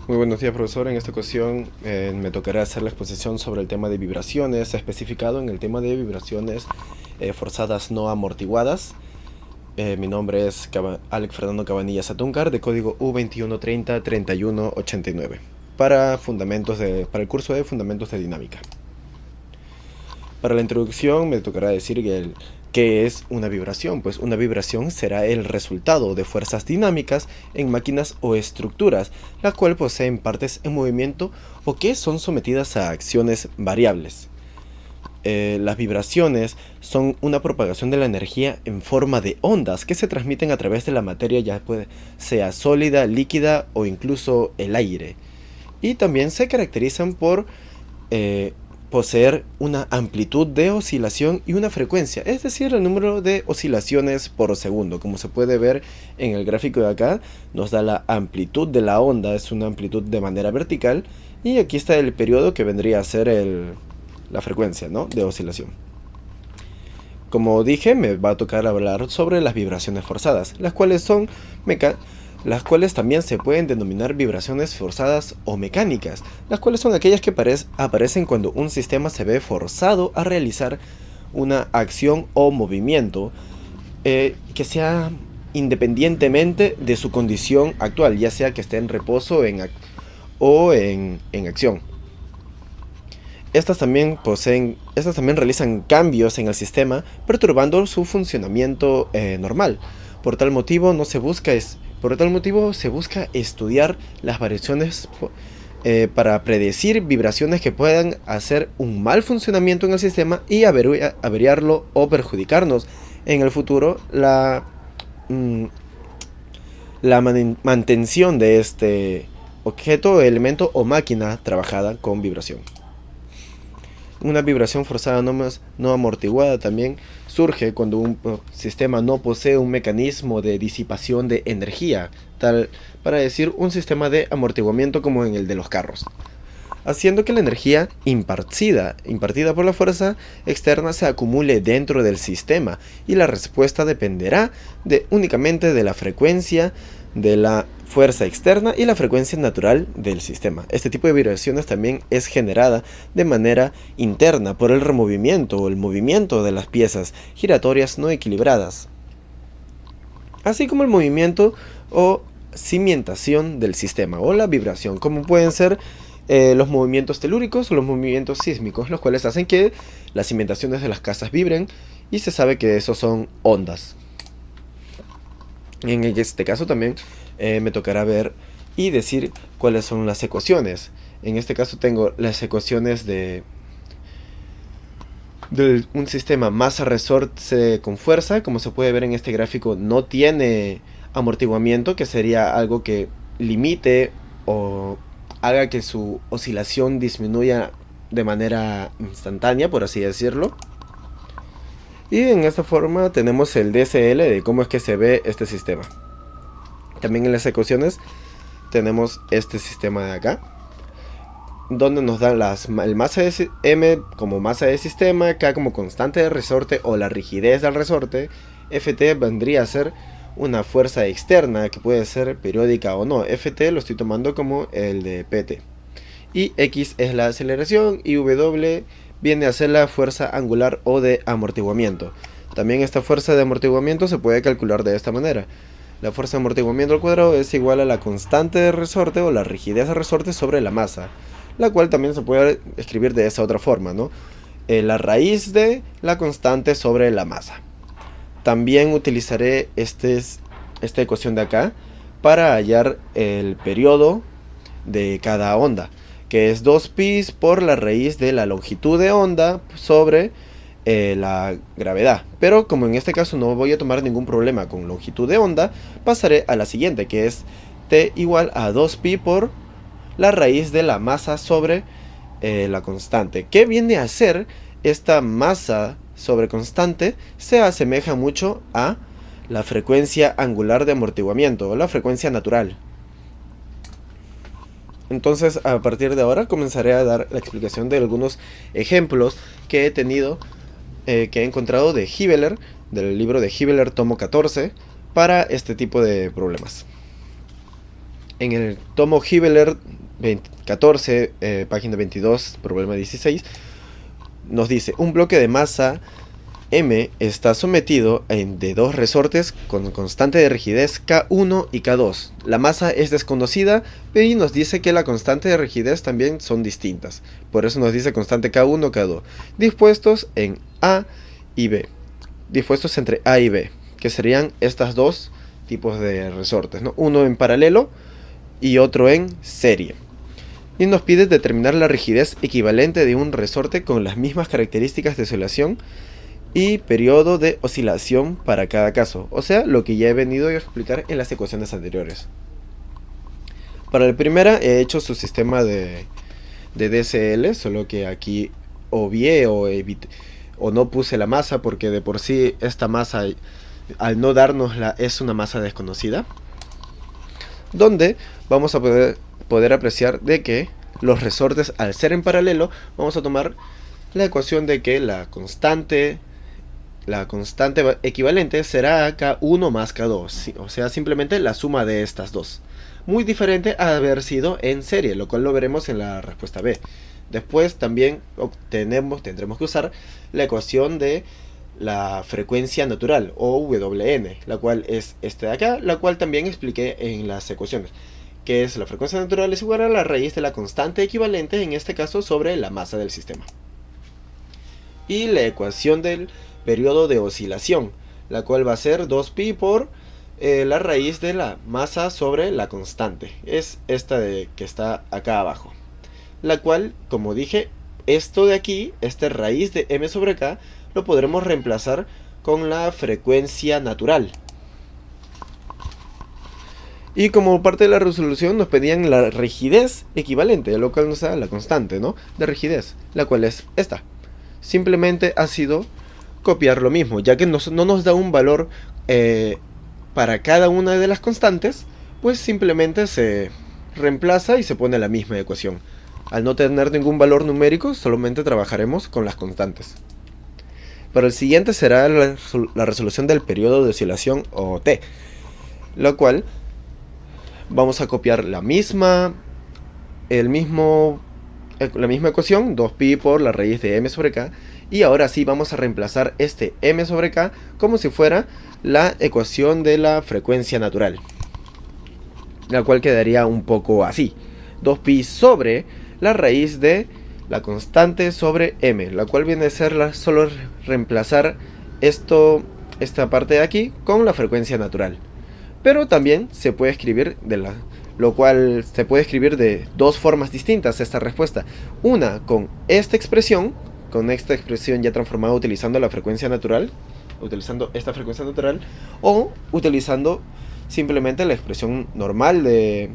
Muy buenos días, profesor. En esta ocasión me tocará hacer la exposición sobre el tema de vibraciones, especificado en el tema de vibraciones forzadas no amortiguadas. Mi nombre es Alex Fernando Cabanillas Atúncar, de código U2130-3189, para el curso de Fundamentos de Dinámica. Para la introducción me tocará decir qué es una vibración. Pues una vibración será el resultado de fuerzas dinámicas en máquinas o estructuras, las cuales poseen partes en movimiento o que son sometidas a acciones variables. Las vibraciones son una propagación de la energía en forma de ondas que se transmiten a través de la materia, ya sea sólida, líquida o incluso el aire. Y también se caracterizan por poseer una amplitud de oscilación y una frecuencia, es decir, el número de oscilaciones por segundo. Como se puede ver en el gráfico de acá, nos da la amplitud de la onda, es una amplitud de manera vertical, y aquí está el periodo que vendría a ser la frecuencia, ¿no?, de oscilación. Como dije, me va a tocar hablar sobre las vibraciones forzadas, las cuales también se pueden denominar vibraciones forzadas o mecánicas, las cuales son aquellas que aparecen cuando un sistema se ve forzado a realizar una acción o movimiento que sea independientemente de su condición actual, ya sea que esté en reposo o en acción. Estas también realizan cambios en el sistema, perturbando su funcionamiento normal. Por tal motivo se busca estudiar las variaciones para predecir vibraciones que puedan hacer un mal funcionamiento en el sistema y averiarlo o perjudicarnos en el futuro la mantención de este objeto, elemento o máquina trabajada con vibración. Una vibración forzada no amortiguada también surge cuando un sistema no posee un mecanismo de disipación de energía, tal para decir un sistema de amortiguamiento como en el de los carros, haciendo que la energía impartida por la fuerza externa se acumule dentro del sistema, y la respuesta dependerá únicamente de la frecuencia de la fuerza externa y la frecuencia natural del sistema. Este tipo de vibraciones también es generada de manera interna por el removimiento o el movimiento de las piezas giratorias no equilibradas, así como el movimiento o cimentación del sistema o la vibración, como pueden ser los movimientos telúricos o los movimientos sísmicos, los cuales hacen que las cimentaciones de las casas vibren, y se sabe que esos son ondas. En este caso también me tocará ver y decir cuáles son las ecuaciones. En este caso tengo las ecuaciones de un sistema masa-resorte con fuerza. Como se puede ver en este gráfico, no tiene amortiguamiento, que sería algo que limite o haga que su oscilación disminuya de manera instantánea, por así decirlo. Y en esta forma tenemos el DSL de cómo es que se ve este sistema. También en las ecuaciones tenemos este sistema de acá, donde nos dan el masa de M como masa de sistema, K como constante de resorte o la rigidez del resorte, Ft vendría a ser una fuerza externa que puede ser periódica o no. Ft lo estoy tomando como el de Pt. Y X es la aceleración y W viene a ser la fuerza angular o de amortiguamiento. También esta fuerza de amortiguamiento se puede calcular de esta manera. La fuerza de amortiguamiento al cuadrado es igual a la constante de resorte o la rigidez de resorte sobre la masa, la cual también se puede escribir de esa otra forma, ¿no? La raíz de la constante sobre la masa. También utilizaré esta ecuación de acá para hallar el periodo de cada onda, que es 2pi por la raíz de la longitud de onda sobre la gravedad. Pero como en este caso no voy a tomar ningún problema con longitud de onda, pasaré a la siguiente, que es t igual a 2pi por la raíz de la masa sobre la constante. ¿Qué viene a ser esta masa sobre constante? Se asemeja mucho a la frecuencia angular de amortiguamiento o la frecuencia natural. Entonces, a partir de ahora comenzaré a dar la explicación de algunos ejemplos que he encontrado de Hibeler, del libro de Hibeler tomo 14, para este tipo de problemas. En el tomo Hibeler 14, página 22, problema 16, nos dice, un bloque de masa M está sometido de dos resortes con constante de rigidez K1 y K2. La masa es desconocida y nos dice que la constante de rigidez también son distintas. Por eso nos dice constante K1, K2. Dispuestos en A y B. Dispuestos entre A y B, que serían estos dos tipos de resortes, ¿no? Uno en paralelo y otro en serie. Y nos pide determinar la rigidez equivalente de un resorte con las mismas características de oscilación y periodo de oscilación para cada caso, o sea, lo que ya he venido a explicar en las ecuaciones anteriores. Para la primera he hecho su sistema de DCL, solo que aquí obvié o no puse la masa porque de por sí esta masa, al no dárnosla, es una masa desconocida, donde vamos a poder apreciar de que los resortes, al ser en paralelo, vamos a tomar la ecuación de que la constante equivalente será K1 más K2, o sea, simplemente la suma de estas dos. Muy diferente a haber sido en serie, lo cual lo veremos en la respuesta B. Después también tendremos que usar la ecuación de la frecuencia natural, o WN, la cual es esta de acá, la cual también expliqué en las ecuaciones, que es la frecuencia natural es igual a la raíz de la constante equivalente, en este caso sobre la masa del sistema. Y la ecuación del periodo de oscilación, la cual va a ser 2pi por la raíz de la masa sobre la constante. Es esta que está acá abajo. La cual, como dije, esto de aquí, esta raíz de m sobre k, lo podremos reemplazar con la frecuencia natural. Y como parte de la resolución nos pedían la rigidez equivalente, lo cual nos da la constante, ¿no?, de rigidez, la cual es esta. Simplemente ha sido copiar lo mismo, ya que no nos da un valor para cada una de las constantes, pues simplemente se reemplaza y se pone la misma ecuación. Al no tener ningún valor numérico, solamente trabajaremos con las constantes. Para el siguiente será la resolución del periodo de oscilación, o T, lo cual vamos a copiar la misma ecuación, 2pi por la raíz de m sobre k, y ahora sí vamos a reemplazar este m sobre k como si fuera la ecuación de la frecuencia natural, la cual quedaría un poco así: 2pi sobre la raíz de la constante sobre m, la cual viene a ser solo reemplazar esta parte de aquí con la frecuencia natural. Pero también se puede escribir de dos formas distintas esta respuesta. Una con esta expresión ya transformada utilizando la frecuencia natural, utilizando esta frecuencia natural, o utilizando simplemente la expresión normal de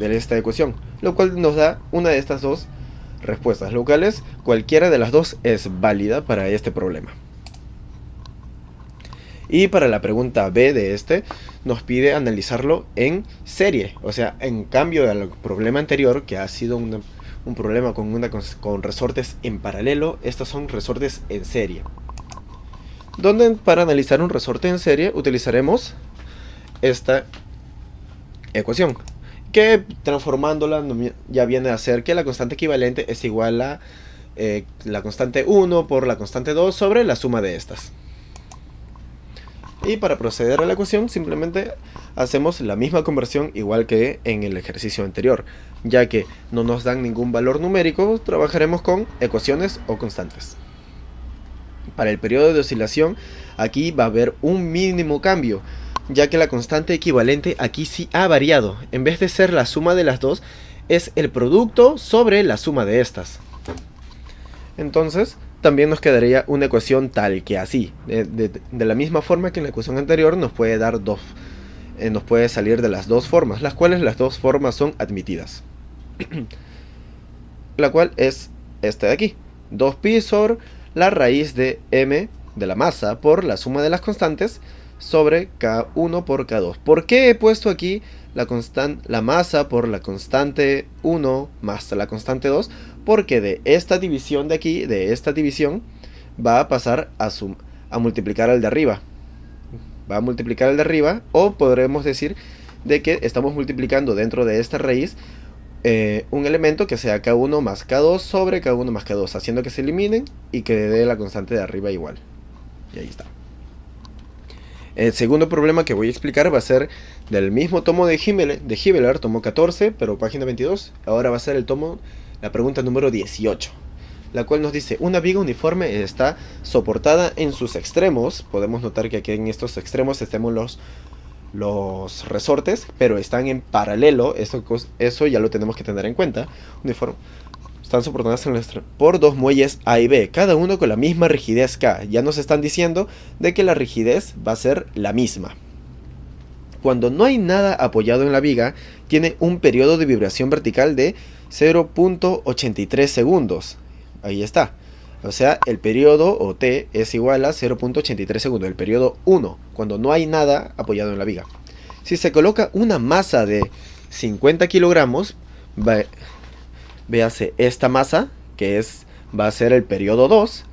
esta ecuación, lo cual nos da una de estas dos respuestas, lo cual es cualquiera de las dos es válida para este problema. Y para la pregunta B de nos pide analizarlo en serie, o sea, en cambio del problema anterior, que ha sido un problema con resortes en paralelo, estos son resortes en serie. Donde para analizar un resorte en serie utilizaremos esta ecuación, que transformándola ya viene a ser que la constante equivalente es igual a la constante 1 por la constante 2 sobre la suma de estas. Y para proceder a la ecuación simplemente hacemos la misma conversión igual que en el ejercicio anterior, ya que no nos dan ningún valor numérico, trabajaremos con ecuaciones o constantes. Para el periodo de oscilación aquí va a haber un mínimo cambio, ya que la constante equivalente aquí sí ha variado. En vez de ser la suma de las dos, es el producto sobre la suma de estas. Entonces también nos quedaría una ecuación tal que así, de la misma forma que en la ecuación anterior nos puede dar nos puede salir de las dos formas, las cuales las dos formas son admitidas. La cual es esta de aquí: 2pi sobre la raíz de m de la masa por la suma de las constantes sobre K1 por K2. ¿Por qué he puesto aquí la masa por la constante 1 más la constante 2? Porque de esta división de aquí, de esta división, va a pasar a multiplicar al de arriba. Va a multiplicar al de arriba, o podremos decir de que estamos multiplicando dentro de esta raíz un elemento que sea K1 más K2 sobre K1 más K2, haciendo que se eliminen y que dé la constante de arriba igual. Y ahí está. El segundo problema que voy a explicar va a ser del mismo tomo de Hibbeler, tomo 14, pero página 22. Ahora va a ser la pregunta número 18, la cual nos dice: una viga uniforme está soportada en sus extremos. Podemos notar que aquí en estos extremos tenemos los resortes, pero están en paralelo. Eso ya lo tenemos que tener en cuenta. Están soportadas por dos muelles A y B, cada uno con la misma rigidez K. Ya nos están diciendo de que la rigidez va a ser la misma. Cuando no hay nada apoyado en la viga, tiene un periodo de vibración vertical de 0.83 segundos. Ahí está. O sea, el periodo, o T, es igual a 0.83 segundos. El periodo 1, cuando no hay nada apoyado en la viga. Si se coloca una masa de 50 kilogramos, véase esta masa, que va a ser el periodo 2,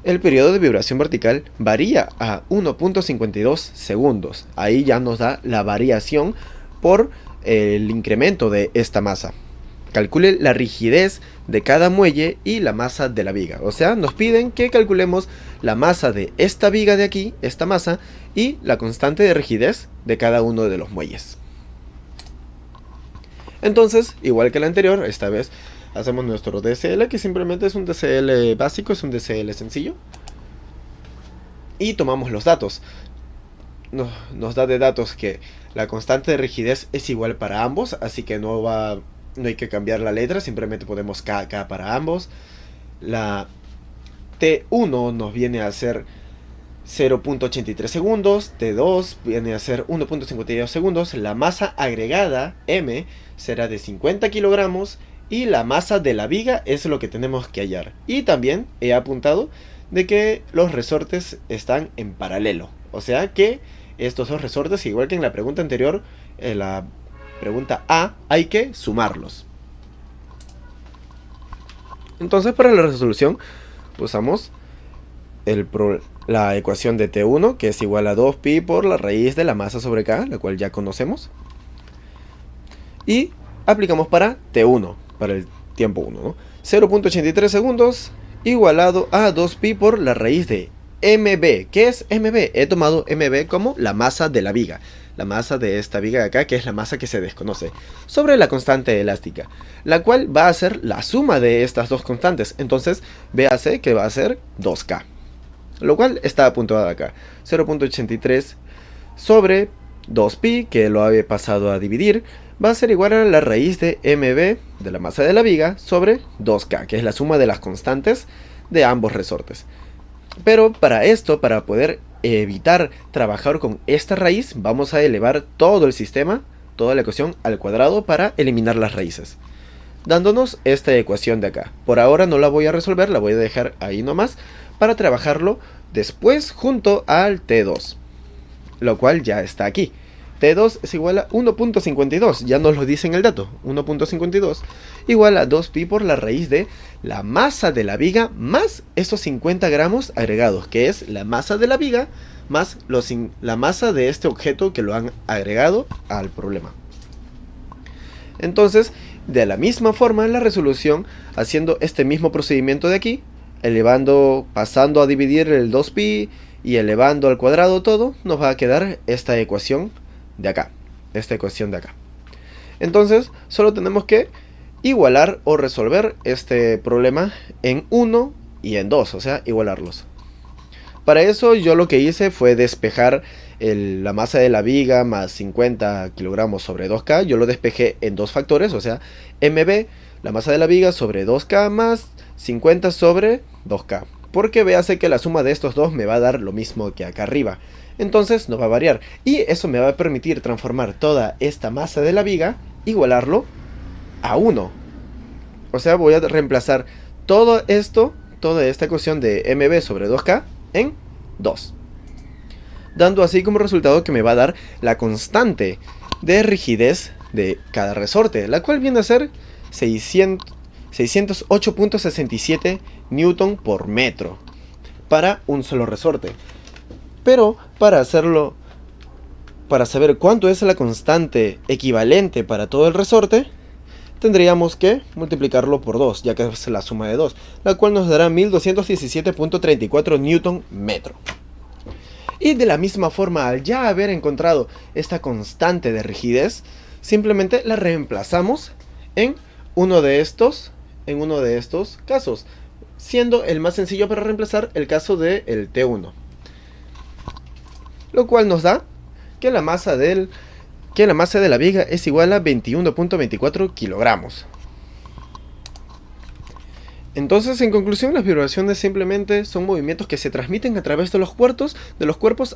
el periodo de vibración vertical varía a 1.52 segundos. Ahí ya nos da la variación por el incremento de esta masa. Calcule la rigidez de cada muelle y la masa de la viga. O sea, nos piden que calculemos la masa de esta viga de aquí, esta masa, y la constante de rigidez de cada uno de los muelles. Entonces, igual que el anterior, esta vez hacemos nuestro DCL, que simplemente es un DCL básico, es un DCL sencillo. Y tomamos los datos. Nos da de datos que la constante de rigidez es igual para ambos, así que no hay que cambiar la letra, simplemente ponemos KK para ambos. La T1 nos viene a ser 0.83 segundos, T2 viene a ser 1.52 segundos, la masa agregada M será de 50 kilogramos y la masa de la viga es lo que tenemos que hallar. Y también he apuntado de que los resortes están en paralelo, o sea que estos dos resortes, igual que en la pregunta anterior, en la pregunta A, hay que sumarlos. Entonces, para la resolución usamos la ecuación de T1, que es igual a 2pi por la raíz de la masa sobre K, la cual ya conocemos. Y aplicamos para T1, para el tiempo 1, ¿no? 0.83 segundos igualado a 2pi por la raíz de MB. ¿Qué es MB? He tomado MB como la masa de la viga. La masa de esta viga de acá, que es la masa que se desconoce, sobre la constante elástica, la cual va a ser la suma de estas dos constantes. Entonces, véase que va a ser 2K, lo cual está apuntado acá. 0.83 sobre 2pi, que lo había pasado a dividir, va a ser igual a la raíz de MB, de la masa de la viga, sobre 2K, que es la suma de las constantes de ambos resortes. Pero para esto, para poder evitar trabajar con esta raíz, vamos a elevar todo el sistema, toda la ecuación al cuadrado para eliminar las raíces, dándonos esta ecuación de acá. Por ahora no la voy a resolver, la voy a dejar ahí nomás para trabajarlo después junto al T2, lo cual ya está aquí. T2 es igual a 1.52, ya nos lo dice en el dato, 1.52 igual a 2pi por la raíz de la masa de la viga más esos 50 gramos agregados, que es la masa de la viga más la masa de este objeto que lo han agregado al problema. Entonces, de la misma forma, la resolución, haciendo este mismo procedimiento de aquí, pasando a dividir el 2pi y elevando al cuadrado todo, nos va a quedar esta ecuación de acá, Entonces, solo tenemos que igualar o resolver este problema en 1 y en 2, o sea, igualarlos. Para eso yo lo que hice fue despejar la masa de la viga más 50 kilogramos sobre 2K, yo lo despejé en dos factores, o sea, MB, la masa de la viga sobre 2K más 50 sobre 2K. Porque véase que la suma de estos dos me va a dar lo mismo que acá arriba. Entonces no va a variar. Y eso me va a permitir transformar toda esta masa de la viga, igualarlo a 1. O sea, voy a reemplazar todo esto, toda esta ecuación de MB sobre 2K en 2. Dando así como resultado que me va a dar la constante de rigidez de cada resorte, la cual viene a ser 608.67 newton por metro para un solo resorte. Pero para para saber cuánto es la constante equivalente para todo el resorte, tendríamos que multiplicarlo por 2, ya que es la suma de 2, la cual nos dará 1217.34 Newton metro. Y de la misma forma, al ya haber encontrado esta constante de rigidez, simplemente la reemplazamos en uno de estos casos, siendo el más sencillo para reemplazar el caso del T1. Lo cual nos da que la masa de la viga es igual a 21.24 kilogramos. Entonces, en conclusión, las vibraciones simplemente son movimientos que se transmiten a través de los cuerpos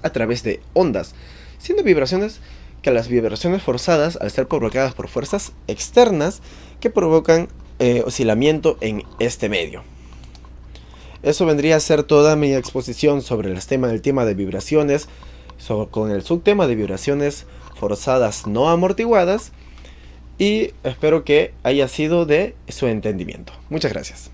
a través de ondas, siendo vibraciones que las vibraciones forzadas, al ser provocadas por fuerzas externas, que provocan oscilamiento en este medio. Eso vendría a ser toda mi exposición sobre el tema de vibraciones, con el subtema de vibraciones forzadas no amortiguadas, y espero que haya sido de su entendimiento. Muchas gracias.